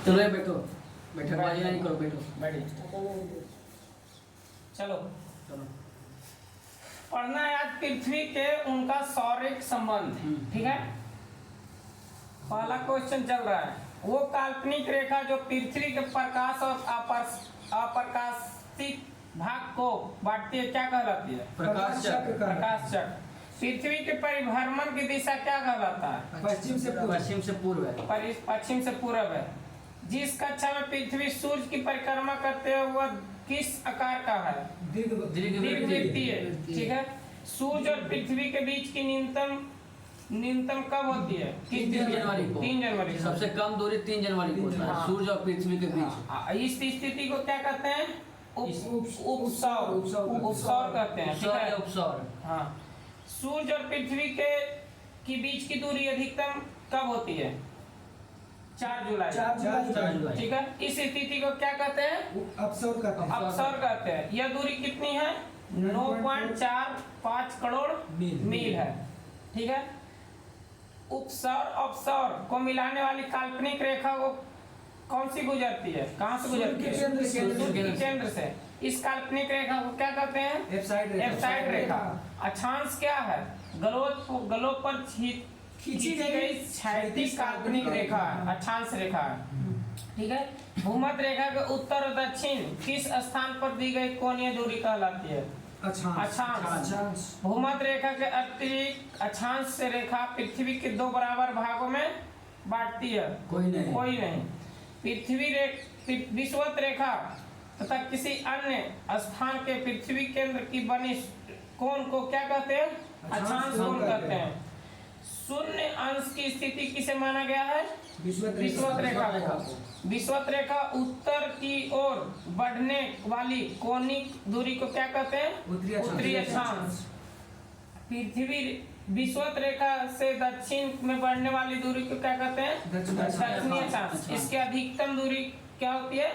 चलो ये बैठो, बैठो बाजी नहीं करो, बैठो बैठिए। चलो चलो। पढ़ना है आज पृथ्वी के उनका सौरिक संबंध। ठीक है, पहला क्वेश्चन चल रहा है। वो काल्पनिक रेखा जो पृथ्वी के प्रकाश और अप्रकाशित भाग को बांटती है क्या कहलाती है? प्रकाश चक्र। प्रकाश चक्र। पृथ्वी के परिभ्रमण की दिशा क्या कहलाता है? पश्चिम से पूर्व है। पश्चिम से पूर्व है। जिस कक्षा में पृथ्वी सूर्य की परिक्रमा करते हुए वह किस आकार का है? दीर्घवृत्तीय है। ठीक है, सूर्य और पृथ्वी के बीच की न्यूनतम कब होती है? 3 जनवरी को। 3 जनवरी को। सबसे कम दूरी 3 जनवरी को होता है, सूर्य और पृथ्वी के बीच। इस स्थिति को क्या कहते हैं? उपसौर कहते हैं। ठीक है, उपसौर। हाँ, सूर्य और पृथ्वी के बीच की दूरी अधिकतम कब होती है? 4 जुलाई। 4 जुलाई। ठीक है, इस स्थिति को क्या कहते हैं? अपसौर कहते हैं। यह दूरी कितनी है? 9.45 करोड़ मील है। ठीक है, उपसौर अपसौर को मिलाने वाली काल्पनिक रेखा को कौन सी गुजरती है? कहाँ से गुजरती है? सूर्य के केंद्र से। इस काल्पनिक रेखा को क्या कहते हैं? एफ साइड रेखा। अक्षांश क्या है? गलों पर खींची गई क्षैतिज काल्पनिक रेखा है, अक्षांश रेखा है। ठीक है, भूमध्य रेखा के उत्तर और दक्षिण किस स्थान पर दी गई कोणीय दूरी कहलाती है? अक्षांश। भूमध्य रेखा के अतिरिक्त अक्षांश से रेखा पृथ्वी के 2 बराबर भागों में बांटती है? कोई नहीं। विषुवत रेखा तथा किसी अन्य स्थान के पृथ्वी केंद्र की बनी कोण को क्या कहते हैं? अक्षांश कोण कहते हैं। शून्य अंश की स्थिति किसे माना गया है? विषुवत रेखा को। विषुवत रेखा उत्तर की ओर बढ़ने वाली कोणिक दूरी को क्या कहते हैं? उत्तरी अक्षांश। पृथ्वी विषुवत रेखा से दक्षिण में बढ़ने वाली दूरी को क्या कहते हैं? दक्षिणी अक्षांश। इसकी अधिकतम दूरी क्या होती है?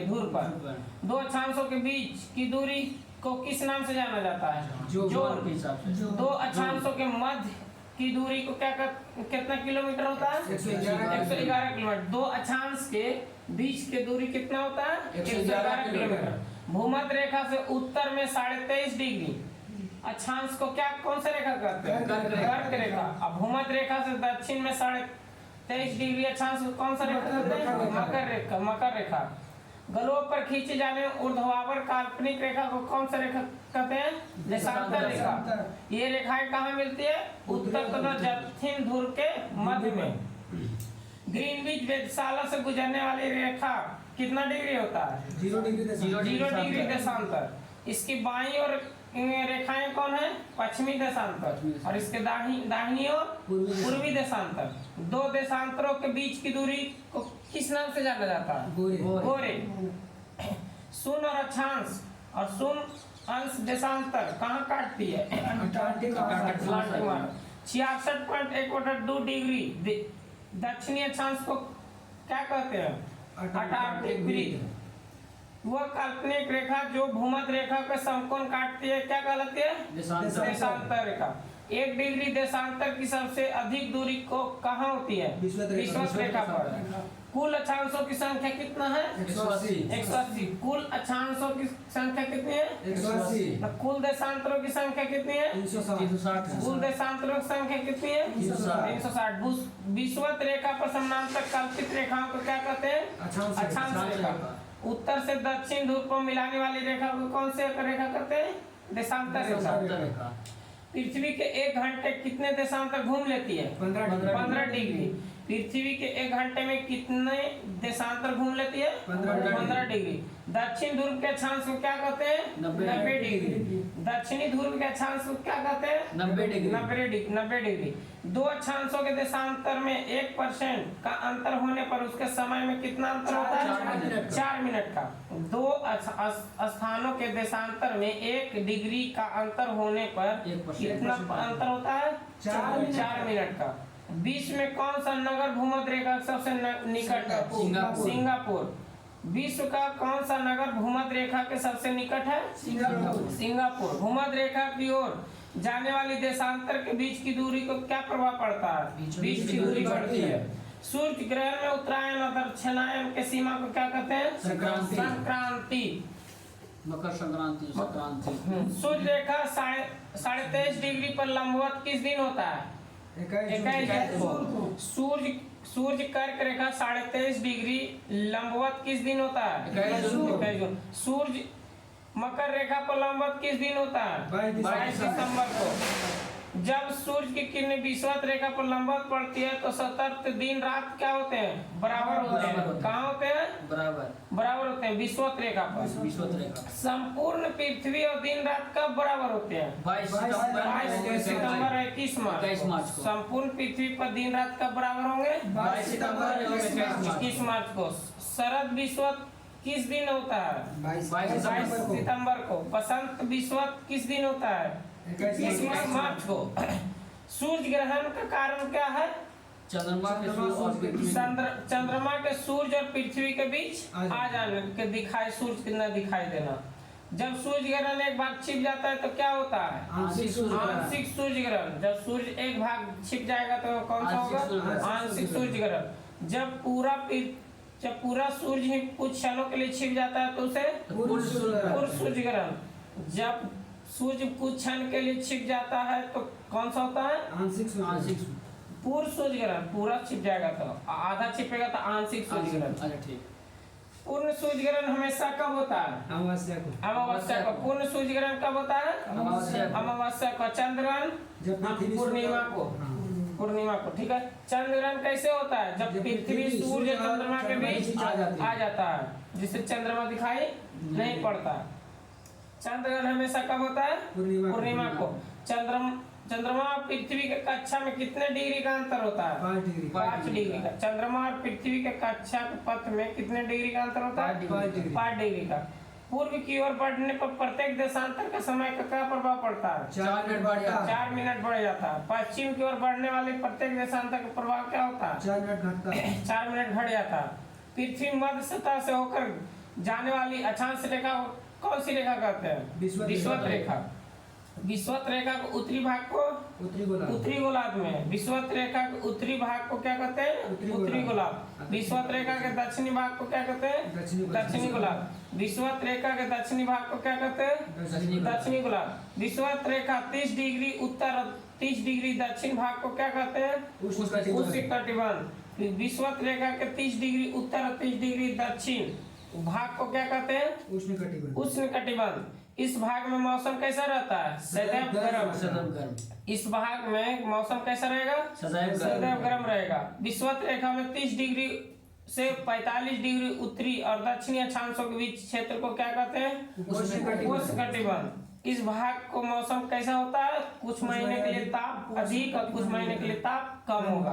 ध्रुव पर। 2 अक्षांशों के बीच की दूरी को किस नाम से जाना जाता है? जोर के हिसाब से। 2 अक्षांशों के मध्य की दूरी को कितना किलोमीटर होता है? 111 किलोमीटर। 2 अक्षांश के बीच की दूरी कितना होता है? 111 किलोमीटर। भूमध्य रेखा से उत्तर में 23.5 डिग्री अक्षांश को कौन सा रेखा कहते हैं? कर्क रेखा। अब भूमध्य रेखा से दक्षिण में 23.5 डिग्री अक्षांश को कौन सा रेखा कहते हैं? मकर रेखा। गलों पर खींचे जाने ऊर्ध्वाधर काल्पनिक रेखा को कौन सा रेखा कहते हैं? देशांतर रेखा। ये रेखाएं कहाँ मिलती है? उत्तर तथा दक्षिण ध्रुव के मध्य में। ग्रीनविच वेधशाला से गुजरने वाली रेखा कितना डिग्री होता है? 0 डिग्री देशांतर। इसकी बाईं ओर रेखाएं कौन है? पश्चिमी देशांतर। और इसके दाहिनी ओर पूर्वी देशांतर। 2 देशांतरों के बीच की दूरी को किस नाम से जाना जाता है? गोरे। शून्य और अक्षांश और शून्य अंश देशांतर कहाँ काटती है? 66.1/2 डिग्री दक्षिणी अक्षांश को क्या कहते हैं? अंटार्कटिक वृत्त। वह काल्पनिक रेखा जो भूमध्य रेखा का समकोण काटती है क्या कहलाती है? देशांतर रेखा। 1 डिग्री देशांतर की सबसे अधिक दूरी को कहाँ होती है? विषुवत रेखा पर। कुल अक्षांशों की संख्या कितना है? 180। कुल अक्षांशों की संख्या कितनी है? 180। कुल देशांतरों की संख्या कितनी है? 360। कुल देशांतरों की संख्या कितनी है? 360। विषुवत रेखा पर समानांतर कल्पित रेखाओं को क्या कहते हैं? अक्षांश रेखा। उत्तर से दक्षिण ध्रुव को मिलाने वाली रेखा को कौन से रेखा कहते हैं? देशांतर रेखा। पृथ्वी के 1 घंटे कितने देशांतर घूम लेती है? 15 डिग्री। पृथ्वी के 1 घंटे में कितने देशांतर घूम लेती है? 15 डिग्री। दक्षिण ध्रुव के अक्षांश को क्या कहते हैं? 90 डिग्री। दक्षिणी ध्रुव के अक्षांश को क्या कहते हैं? 90 डिग्री। 2 अक्षांशों के देशांतर में 1% का अंतर होने पर उसके समय में कितना अंतर होता है? 4 मिनट का। 2 स्थानों के देशांतर में 1 डिग्री का अंतर होने पर कितना अंतर होता है? 4 मिनट का। विश्व में कौन सा नगर भूमध्य रेखा सबसे निकट है? सिंगापुर। विश्व का कौन सा नगर भूमध्य रेखा के सबसे निकट है? सिंगापुर। भूमध्य रेखा की ओर जाने वाली देशांतर के बीच की दूरी को क्या प्रभाव पड़ता है? बीच की दूरी बढ़ती है। सूर्य ग्रहण में उत्तरायण और दक्षिणायन के सीमा को क्या कहते हैं? संक्रांति। संक्रांति। मकर संक्रांति, संक्रांति। सूर्य रेखा 23.5 डिग्री पर लंबवत किस दिन होता है? 21 को। सूर्य कर्क रेखा 23.5 डिग्री लंबवत किस दिन होता है? 21 जून। सूर्य मकर रेखा पर लंबवत किस दिन होता है? 22 दिसंबर को। जब सूर्य की किरणें विषुवत रेखा पर लंबवत पड़ती है तो सतत दिन रात क्या होते हैं? बराबर होते हैं। कहाँ होते हैं? बराबर होते हैं विषुवत रेखा पर। विषुवत रेखा। संपूर्ण पृथ्वी और दिन रात कब बराबर होते हैं? 22 सितंबर और 21 21 मार्च को। संपूर्ण पृथ्वी पर दिन रात कब बराबर होंगे? 22 सितंबर और 21 मार्च को। शरद विषुवत किस दिन होता है? 22 सितंबर को। बसंत विषुवत किस दिन होता है? 21 मार्च को। सूर्य ग्रहण का कारण क्या है? चंद्रमा के सूर्य और पृथ्वी। चंद्रमा के सूर्य और पृथ्वी के बीच आ जाने के दिखाई, सूर्य कितना दिखाई देना। जब सूर्य ग्रहण एक भाग छिप जाता है तो क्या होता है? आंशिक सूर्य ग्रहण। जब सूर्य एक भाग छिप जाएगा तो कौन सा होगा? आंशिक सूर्य ग्रहण। जब पूरा सूर्य ही कुछ क्षणों के लिए छिप जाता है तो उसे पूर्ण सूर्य ग्रहण। जब सूर्य कुछ क्षण के लिए छिप जाता है तो कौन सा होता है? आंशिक। पूर्ण सूर्य ग्रहण। पूरा छिप जाएगा तो आधा छिपेगा तो आंशिक सूर्य ग्रहण। अच्छा ठीक। पूर्ण सूर्य ग्रहण हमेशा कब होता है? अमावस्या को। पूर्ण सूर्य ग्रहण कब होता है? अमावस्या को। चंद्र ग्रहण पूर्णिमा को। ठीक है। चंद्र ग्रहण कैसे होता है? जब पृथ्वी सूर्य चंद्रमा के बीच आ जाता है, जिससे चंद्रमा दिखाई नहीं पड़ता। चंद्र ग्रहण हमेशा कब होता है? पूर्णिमा को। चंद्रमा और पृथ्वी के कक्षा में कितने डिग्री का अंतर होता है? 5 डिग्री का। चंद्रमा और पृथ्वी के कक्षा के पथ में कितने डिग्री का अंतर होता है? 5 डिग्री का। पूर्व की ओर बढ़ने पर प्रत्येक देशांतर का समय का क्या प्रभाव पड़ता है? 4 मिनट बढ़ जाता है। 4 मिनट बढ़ जाता है। पश्चिम की ओर बढ़ने वाले प्रत्येक देशांतर का प्रभाव क्या होता है? 4 मिनट घटता है। 4 मिनट घट जाता है। पृथ्वी मध्य सतह से होकर जाने वाली अक्षांश रेखा कौन सी रेखा कहते हैं? विषुवत रेखा। विषुवत रेखा के उत्तरी भाग को उत्तरी गोलार्ध में। विषुवत रेखा के उत्तरी भाग को क्या कहते हैं? उत्तरी गोलार्ध। विषुवत रेखा के दक्षिणी भाग को क्या कहते हैं? दक्षिणी गोलार्ध। विषुवत रेखा के दक्षिणी भाग को क्या कहते हैं? दक्षिणी गोलार्ध। विषुवत रेखा 30 डिग्री उत्तर और 30 डिग्री दक्षिण भाग को क्या कहते हैं? उष्णकटिबंध। विषुवत रेखा के 30 डिग्री उत्तर और 30 डिग्री दक्षिण भाग को क्या कहते हैं? उष्णकटिबंध। इस भाग में मौसम कैसा रहता है? सदैव गर्म। इस भाग में मौसम कैसा रहेगा? सदैव गर्म रहेगा। विषुवत रेखा में 30 डिग्री से 45 डिग्री उत्तरी और दक्षिणी अक्षांशों के बीच क्षेत्र को क्या कहते हैं? उष्णकटिबंध। इस भाग को मौसम कैसा होता है? कुछ महीने के लिए ताप अधिक और कुछ महीने के लिए ताप कम होगा।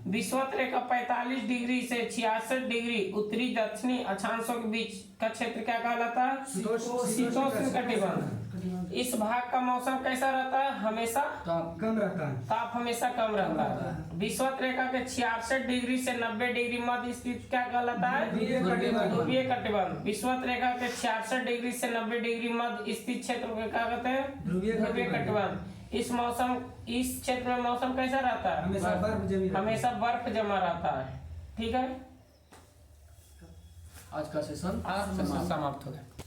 विषुवत रेखा 45 डिग्री से 66 डिग्री उत्तरी दक्षिणी अक्षांशों के बीच का क्षेत्र क्या कहलाता है? शीतोष्ण कटिबंध। इस भाग का मौसम कैसा रहता है? हमेशा कम रहता है। ताप हमेशा कम रहता है। विषुवत रेखा के 66 डिग्री से 90 डिग्री मध्य स्थित क्या कहलाता है? ध्रुवीय कटिबंध। विषुवत रेखा के 66 डिग्री से 90 डिग्री मध्य स्थित क्षेत्र को क्या कहते हैं? ध्रुवीय कटिबंध। इस क्षेत्र में मौसम कैसा रहता है? हमेशा बर्फ जमा रहता है। ठीक है। आज का सेशन समाप्त हो गया।